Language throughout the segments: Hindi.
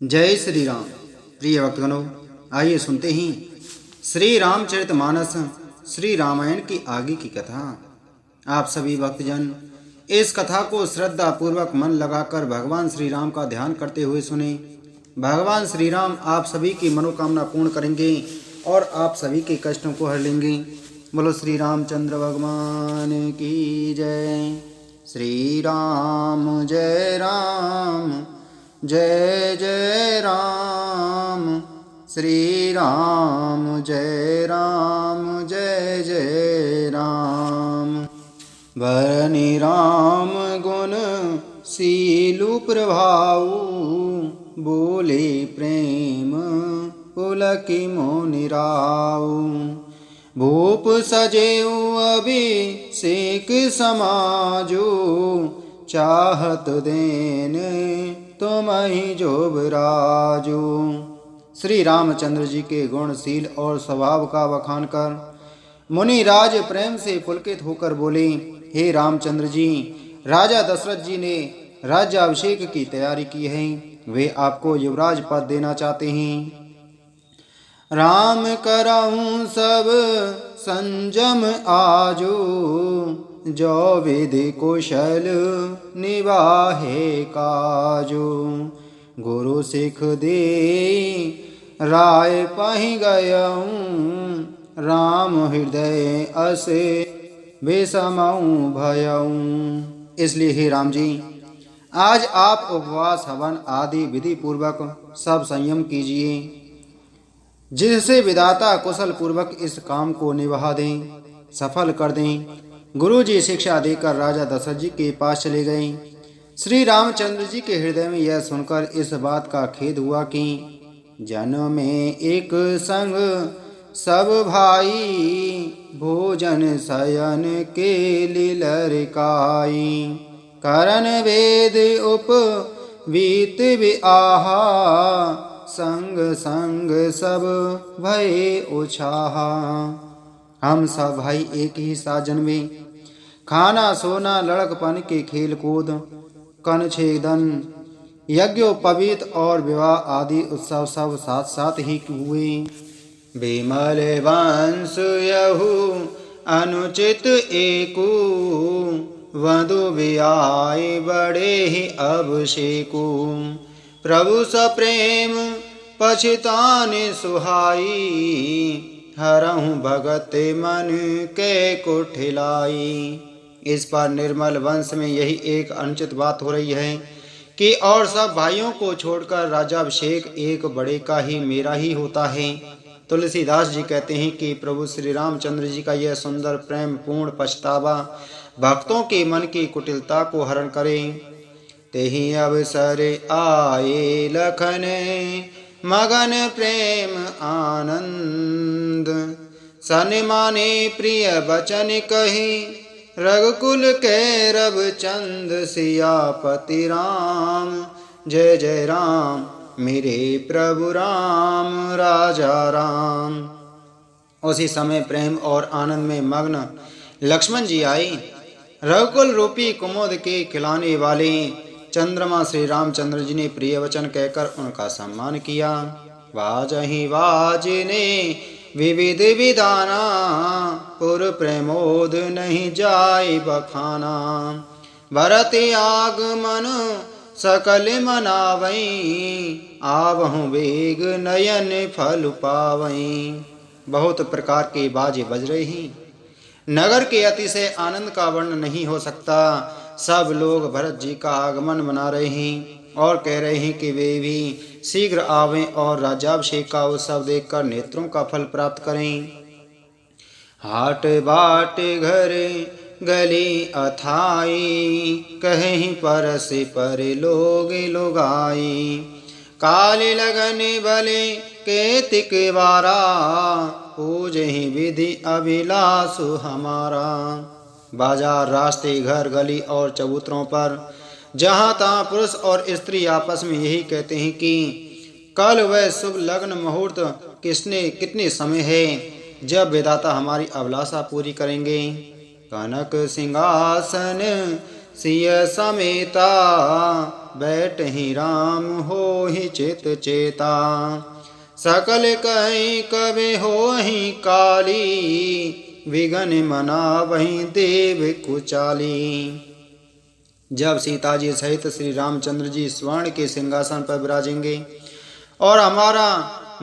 जय श्री राम। प्रिय भक्तगणों, आइए सुनते ही श्री रामचरितमानस श्री रामायण की आगे की कथा। आप सभी भक्तजन इस कथा को श्रद्धा पूर्वक मन लगाकर भगवान श्री राम का ध्यान करते हुए सुने। भगवान श्री राम आप सभी की मनोकामना पूर्ण करेंगे और आप सभी के कष्टों को हर लेंगे। बोलो श्री रामचंद्र भगवान की जय। श्री राम जय राम, जय जय राम। श्री राम जय राम, जय जय राम। वरनि राम गुण शीलु प्रभाऊ, बोले प्रेम पुलकि मोनि राऊ। भूप सजेऊ अभिषेक समाजो, चाहत देन तुमहि जोबराजो। श्री रामचंद्र जी के गुणशील और स्वभाव का बखान कर मुनि राज प्रेम से पुलकित होकर बोले, हे रामचंद्र जी, राजा दशरथ जी ने राज्याभिषेक की तैयारी की है। वे आपको युवराज पद देना चाहते हैं। राम करऊं सब संजम आजो, जो विधि कुशल निवाहे काजो। गुरु सिख दे राय पहि गयऊं, राम हृदय असे विषमऊं भयऊं। इसलिए हे राम जी, आज आप उपवास हवन आदि विधि पूर्वक सब संयम कीजिए, जिससे विधाता कुशल पूर्वक इस काम को निभा दें, सफल कर दें। गुरु जी शिक्षा देकर राजा दशरथ जी के पास चले गए। श्री रामचंद्र जी के हृदय में यह सुनकर इस बात का खेद हुआ कि जन में एक संग सब भाई, भोजन शयन के लीलरकाई। करन वेद उपवीत आहा, संग संग सब भय उछाहा। हम सब भाई एक ही साथ जन्मे, खाना सोना लड़कपन के खेल कूद, कन छेदन, यज्ञोपवीत और विवाह आदि उत्सव सब साथ साथ ही हुए। विमल वंश यहु अनुचित एकु, वधु वियाय बड़े ही अभिषेकु। प्रभु सप्रेम पछिताने सुहाई, हरहु भगत मन के कुठिलाई। इस पर निर्मल वंश में यही एक अनुचित बात हो रही है कि और सब भाइयों को छोड़कर राज्याभिषेक एक बड़े का ही मेरा ही होता है। तुलसीदास जी कहते हैं कि प्रभु श्री रामचंद्र जी का यह सुंदर प्रेम पूर्ण पछतावा भक्तों के मन की कुटिलता को हरण करे। तेहि अवसर आए लखन, मगन प्रेम आनंद। सन्माने प्रिय बचन कही, रघुकुल के रव चंद सियापति राम। जय जय राम मेरे प्रभु राम, राजा राम। उसी समय प्रेम और आनंद में मग्न लक्ष्मण जी आए। रघुकुल रूपी कुमुद के खिलाने वाले चंद्रमा श्री रामचंद्र जी ने प्रिय वचन कहकर उनका सम्मान किया। वाजहि वाजिने विविध विधाना, पुर प्रमोद नहीं जाय बखाना। भरत आगमन सकल मनावई, आवहु वेग नयन फल पावई। बहुत प्रकार के बाजे बज रहे हैं। नगर के अतिशय आनंद का वर्णन नहीं हो सकता। सब लोग भरत जी का आगमन मना रहे हैं और कह रहे हैं कि वे भी शीघ्र आवें और राज्याभिषेक का उत्सव देखकर नेत्रों का फल प्राप्त करें। हाट बाट घर गली अथाई, कहीं परस पर लोग लुगाई। काले लगन भले केतिक वारा, पूजहि विधि अभिलाषु हमारा। बाजार, रास्ते, घर, गली और चबूतरों पर जहाँ तहाँ पुरुष और स्त्री आपस में यही कहते हैं कि कल वह शुभ लग्न मुहूर्त कितने समय है जब विधाता हमारी अभिलाषा पूरी करेंगे। कनक सिंहासन सिय समेता बैठहि राम होहि चित चेता सकल कहि कबि होहि काली विघन मनावहि देव कुचाली। जब सीता जी सहित श्री रामचंद्र जी स्वर्ण के सिंहासन पर विराजेंगे और हमारा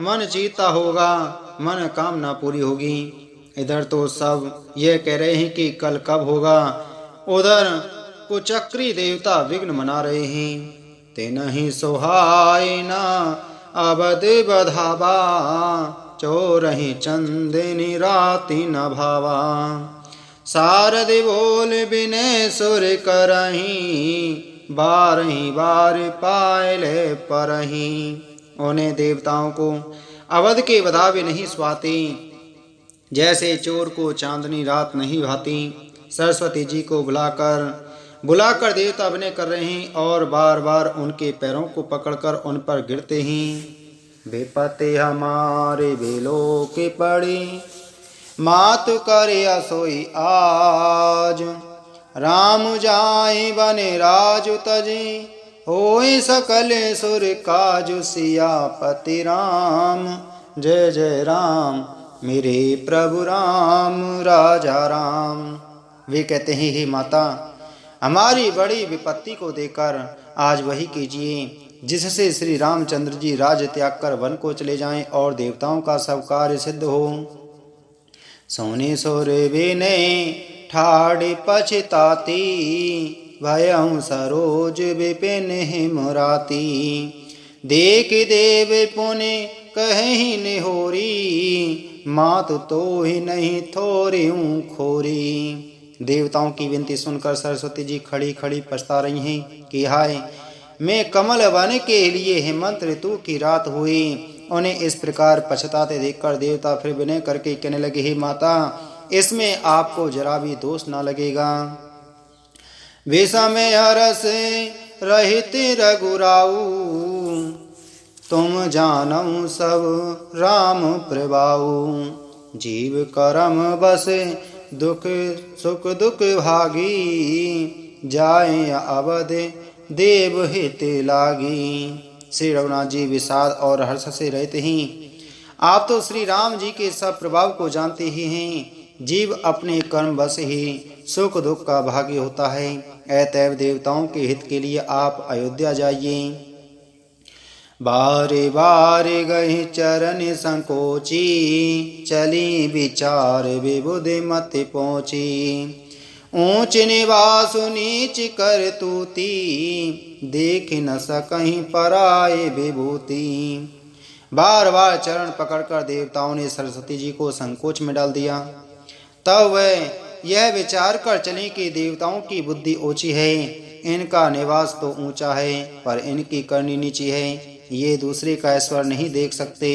मन जीता होगा, मन कामना पूरी होगी। इधर तो सब ये कह रहे हैं कि कल कब होगा, उधर कुचक्री देवता विघ्न मना रहे हैं। तेनहि सोहाय ना अवध बधावा चोरहि चंदनी राति न भावा। शारद बोल बिने सुर करही बारही बार पायले परही। उन्हें देवताओं को अवध के बधावे नहीं सुहाते, जैसे चोर को चांदनी रात नहीं भाती। सरस्वती जी को बुलाकर देवता अभिनय कर रहे हैं और बार बार उनके पैरों को पकड़कर उन पर गिरते हैं। विपत्ति हमारे बेलो के पड़ी मातु करे असोई आज। राम जाए बने राजु तजे होई सकल सुर काजु। सियापति राम जय जय राम मेरे प्रभु राम राजा राम। वे कहते हैं, हे माता, हमारी बड़ी विपत्ति को देकर आज वही कीजिए जिससे श्री रामचंद्र जी राज त्याग कर वन को चले जाएं और देवताओं का सब कार्य सिद्ध हो। सोने सोरे बिने ठाड़ी पछताती भयं सरोज विपिन हिमराती। देख देव पुनि कहीं निहोरी मात तो ही नहीं थोरी खोरी। देवताओं की विनती सुनकर सरस्वती जी खड़ी खड़ी पछता रही हैं कि हाय, मैं कमल वन के लिए हेमंत ऋतु की रात हुई। उन्हें इस प्रकार पछताते देखकर देवता फिर विनय करके कहने लगे, हे माता, इसमें आपको जरा भी दोष ना लगेगा। विषम हरस रहित रघुराऊ तुम जानऊ सब राम प्रभाऊ। जीव करम बस दुख सुख दुख भागी जाए अवध देव हित लागी। श्री रघुनाथ जी विषाद और हर्ष से रहते हैं। आप तो श्री राम जी के सब प्रभाव को जानते ही हैं। जीव अपने कर्म बस ही सुख दुख का भागी होता है। अतएव देवताओं के हित के लिए आप अयोध्या जाइए। बारे बारे गए चरण संकोची चली विचार विबुधि मत पहुँची। ऊंच निवास नीच कर तूती देख न सकहीं पराए विभूति। बार बार चरण पकड़कर देवताओं ने सरस्वती जी को संकोच में डाल दिया। तब वह यह विचार कर चले कि देवताओं की बुद्धि ऊंची है, इनका निवास तो ऊंचा है पर इनकी करनी नीची है, ये दूसरे का ऐश्वर्य नहीं देख सकते।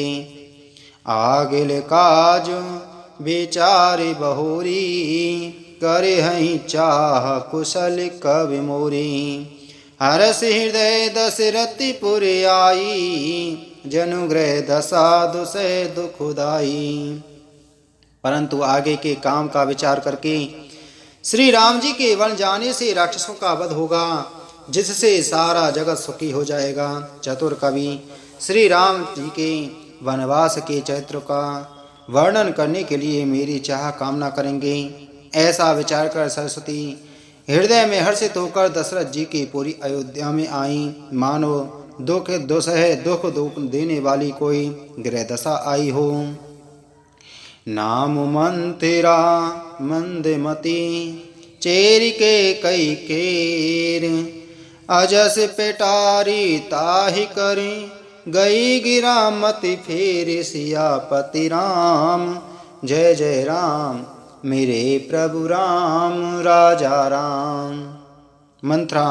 आगिल काज विचारे बहोरी करे हई चाह कुशल कवि मोरी। हरस हृदय दशरथि पुर आई जनुग्रह दशा दुसह दुखुदाई। परंतु आगे के काम का विचार करके श्री राम जी के वन जाने से राक्षसों का वध होगा, जिससे सारा जगत सुखी हो जाएगा। चतुर कवि श्री राम जी के वनवास के चरित्र का वर्णन करने के लिए मेरी चाह कामना करेंगे। ऐसा विचार कर सरस्वती हृदय में हर्षित होकर दशरथ जी की पूरी अयोध्या में आई। मानो दुख दुख देने वाली कोई ग्रह दशा आई हो। नाम मंत्रा मंदमती चेर के कई केर अजस पेटारी ताहि करी गई गिरा मति फेर। सियापति राम जय जय राम मेरे प्रभु राम राजा राम। मंत्रा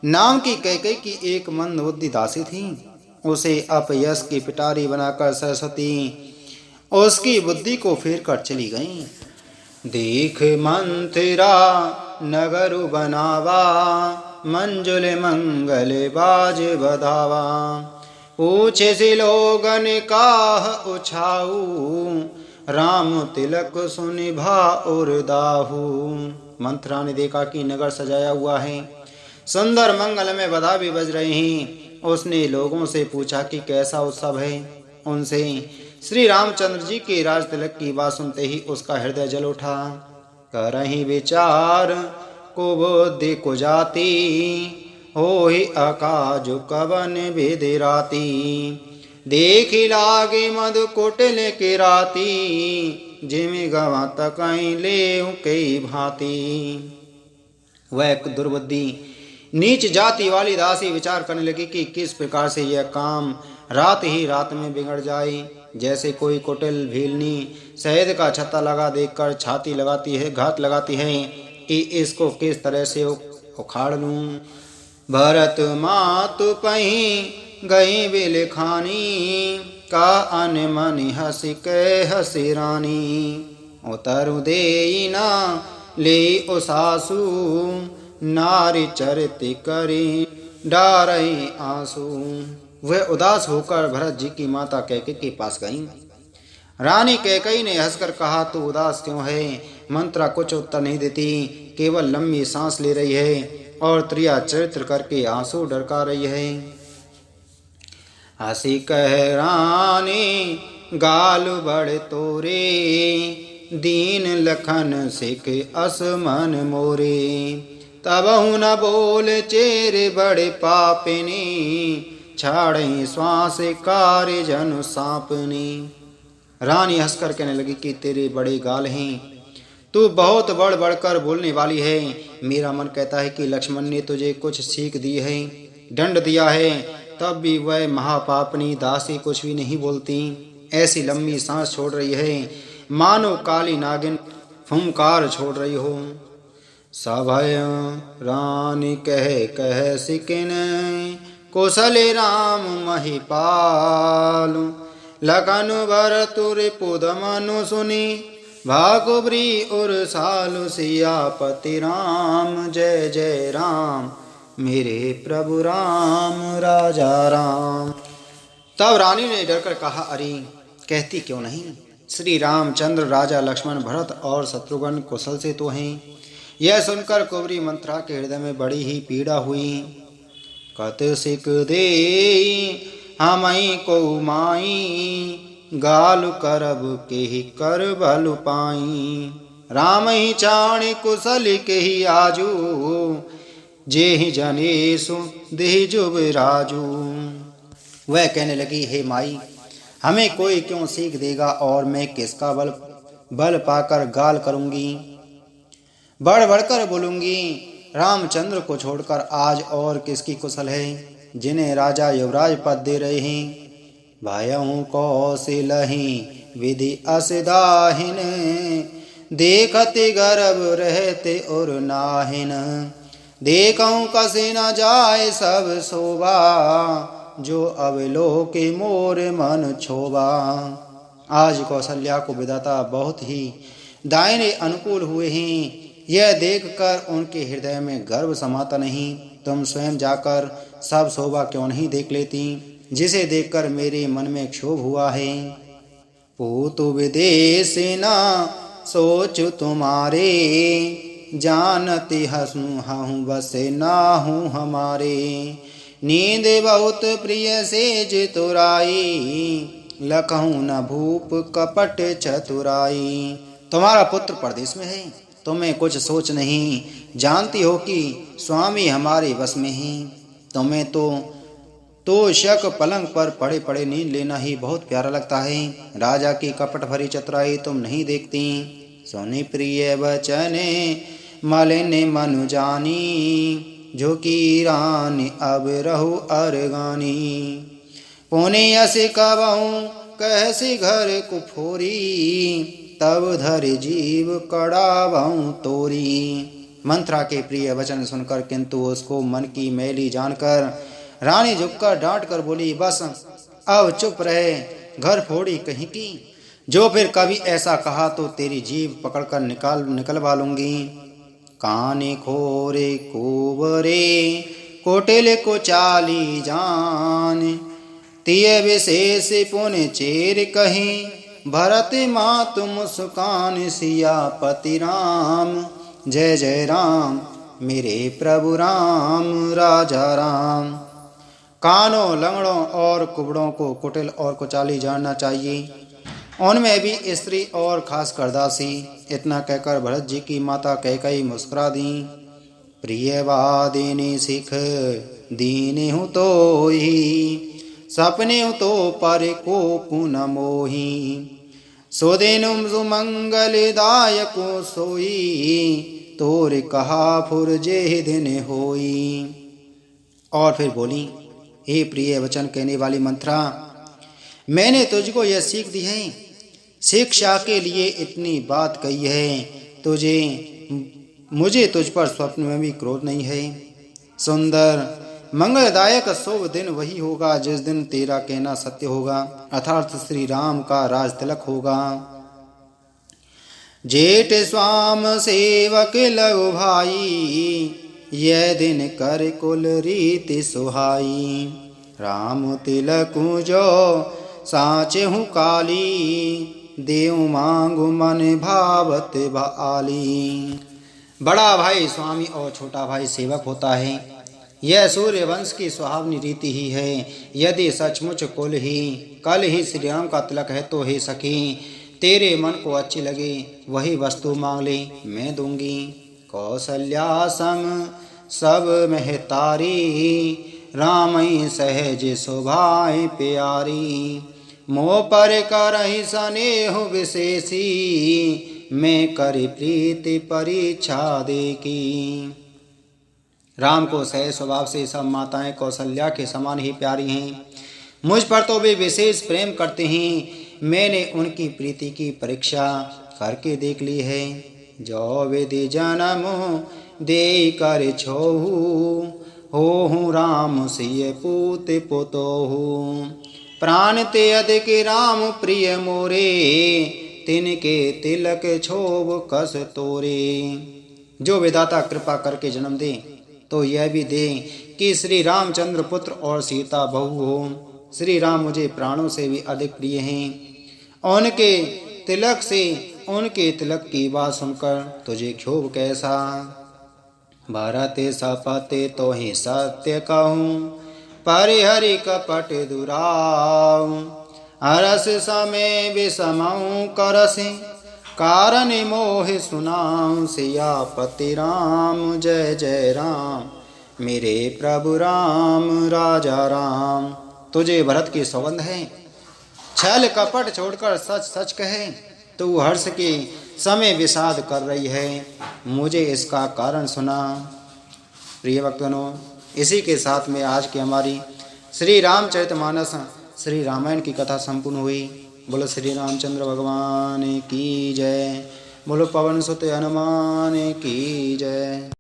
नाम की कैकेयी की एक मंदबुद्धि दासी थी। उसे अपयश की पिटारी बनाकर सरस्वती उसकी बुद्धि को फेर कर चली गई। देख मंत्रा नगर बनावा मंजुल मंगल बाज बधावा। पूछे से लोगन काह उछाऊ राम तिलक सुनि भा और दाहू। मंथरा ने देखा कि नगर सजाया हुआ है, सुंदर मंगल में बधा भी बज रहे हैं। उसने लोगों से पूछा कि कैसा उत्सव है। उनसे श्री रामचंद्र जी के राज तिलक की बात सुनते ही उसका हृदय जल उठा। करहि विचार को बुद्धि को जाती, होहि अकाज कवन भेदे राती। देखि लागे मधु कुटिल के राती, जिमि गवा तकई ले कई भांति। वह एक दुर्बुद्धि नीच जाति वाली दासी विचार करने लगी कि किस प्रकार से यह काम रात ही रात में बिगड़ जाए। जैसे कोई कुटिल भीलनी शहद का छत्ता लगा देखकर छाती लगाती है, घात लगाती है कि इसको किस तरह से उखाड़ लूं। भरत मातु पही गई बिल खानी, का अन मन हसी के हसी रानी। उतरु देई ना ले ओ सासू, नारी चरित करी डारई आंसू। वह उदास होकर भरत जी की माता कैकेयी के पास गईं। रानी कैकेयी ने हंसकर कहा, तू उदास क्यों है? मंत्रा कुछ उत्तर नहीं देती, केवल लंबी सांस ले रही है और त्रिया चरित्र करके आंसू ढरका रही है। हंसी कह रानी गाल बड़ तोरे, दीन लखन सिख असमन मोरे। तबहु न बोल चेरे बड़े पापिनी, छाड़े श्वास कार्य जन सांपनी। रानी हंसकर कहने लगी कि तेरे बड़े गाल हैं, तू बहुत बढ़ बढ़कर बोलने वाली है। मेरा मन कहता है कि लक्ष्मण ने तुझे कुछ सीख दी है, दंड दिया है, तब भी वह महापापनी दासी कुछ भी नहीं बोलती। ऐसी लंबी सांस छोड़ रही है मानो काली नागिन फुंकार छोड़ रही हो। सभय रानी कह कह सिकिन, कुशल राम महिपाल। लखन भरतुर पुद मनु सुनी, भागुब्री उर सालु सियापति राम। जय जय राम मेरे प्रभु राम राजा राम। तब रानी ने डरकर कहा, अरे कहती क्यों नहीं? श्री रामचंद्र राजा लक्ष्मण भरत और शत्रुघ्न कुशल से तो हैं। यह सुनकर कुबरी मंत्रा के हृदय में बड़ी ही पीड़ा हुई। कत सिक दे हमई को माई, गाल करब के ही कर बल पाई। राम ही चाण कुशल के ही आजू, जे ही जनेसु देह जुबराजू। वह कहने लगी, हे माई, हमें कोई क्यों सीख देगा और मैं किसका बल पाकर गाल करूंगी, बढ़ बढ़कर बोलूंगी। रामचंद्र को छोड़कर आज और किसकी कुशल है, जिन्हें राजा युवराज पद दे रहे हैं। भायऊ कौशलहि विधि असदाहिन, देखते गर्भ रहते और नाहिन। देखऊं कसे न जाए सब शोभा, जो अवलोके मोर मन क्षोभा। आज कौशल्या को विधाता बहुत ही दाहिने अनुकूल हुए हैं। यह देखकर उनके हृदय में गर्व समाता नहीं। तुम स्वयं जाकर सब शोभा क्यों नहीं देख लेती, जिसे देखकर मेरे मन में क्षोभ हुआ है। पूतु विदेश ना सोचु तुम्हारे, जानती हंसू हूँ बसे ना हूँ हमारे। नींद बहुत प्रिय सेज तुराई, लखहूँ न भूप कपट चतुराई। तुम्हारा पुत्र परदेश में है, तुम्हें कुछ सोच नहीं। जानती हो कि स्वामी हमारे वश में हैं। तुम्हें तो शक पलंग पर पड़े पड़े नींद लेना ही बहुत प्यारा लगता है। राजा की कपट भरी चतुराई तुम नहीं देखती। सोनी प्रिय वचन मलिन मनु जानी, झुकी रानी अब रहु अरगानी। पुणे यस कबहूँ कहसी घर कुफोरी, तब धर जीव कड़ावऊँ तोरी। मंत्रा के प्रिय वचन सुनकर किंतु उसको मन की मैली जानकर रानी झुककर डांट कर बोली, बस अब चुप रहे, घर फोड़ी कहीं की। जो फिर कभी ऐसा कहा तो तेरी जीभ पकड़कर निकलवा लूंगी। काने खोरे कोवरे कोटिल को चाली जान, तिय विशेष पुन चेर कहीं। भरत मातु मुस्कान सियापति राम, जय जय राम मेरे प्रभु राम राजा राम। कानों, लंगड़ों और कुबड़ों को कुटिल और कुचाली जानना चाहिए, उनमें भी स्त्री और खासकर दासी। इतना कहकर भरत जी की माता कैकेयी मुस्कुरा दी। प्रियवादिनी सिख दीने हूँ तो ही, सपने हूँ तो पर को पुन मोही। सुदिनुम सुमंगलदायको सोई, तोर कहा फुरजे दिन होई। और फिर बोली, हे प्रिय वचन कहने वाली मंत्रा, मैंने तुझको यह सीख दी है, शिक्षा के लिए इतनी बात कही है। मुझे तुझ पर स्वप्न में भी क्रोध नहीं है। सुंदर मंगलदायक शुभ दिन वही होगा जिस दिन तेरा कहना सत्य होगा, अर्थात श्री राम का राज तिलक होगा। जेठ स्वाम सेवक लघु भाई, यह दिन कर कुल रीति सुहाई। राम तिलक जो साचे हूँ काली, देव मांगु मन भावत भाली। बड़ा भाई स्वामी और छोटा भाई सेवक होता है, यह सूर्य वंश की सुहावनी रीति ही है। यदि सचमुच कल ही श्री राम का तिलक है तो हे सखी, तेरे मन को अच्छी लगे वही वस्तु मांग ले, मैं दूंगी। कौशल्या संग सब महतारी, रामई सहज शोभाए प्यारी। मोह पर करहि स्नेह विशेषी, मैं करी प्रीति परीक्षा देखी। राम को सहज स्वभाव से सब माताएं कौशल्या के समान ही प्यारी हैं। मुझ पर तो वे विशेष प्रेम करते हैं। मैंने उनकी प्रीति की परीक्षा करके देख ली है। जो विधि जन्म दे कर छोहू, हो राम सिय पूत पोतोहू। प्राण ते अधिक राम प्रिय मोरे, तिनके तिलक छोब कस तोरे। जो विधाता कृपा करके जन्म दे तो यह भी दे कि श्री रामचंद्र पुत्र और सीता बहू हो। श्री राम मुझे प्राणों से भी अधिक प्रिय हैं। उनके तिलक की बात सुनकर तुझे क्षोभ कैसा। भारत सपते तो ही सत्य कहूँ, परिहरि कपट दुराऊ। हरस समय विषमऊ करसे, कारण मोह सुनाऊं सियापति राम। जय जय राम मेरे प्रभु राम राजा राम। तुझे भरत की सौगंध है, छल कपट छोड़कर सच सच कहे। तू हर्ष के समय विषाद कर रही है, मुझे इसका कारण सुना। प्रिय भक्तों, इसी के साथ में आज की हमारी श्री रामचरितमानस श्री रामायण की कथा संपूर्ण हुई। बोलो श्री रामचंद्र भगवान की जय। बोलो पवन सुत हनुमान की जय।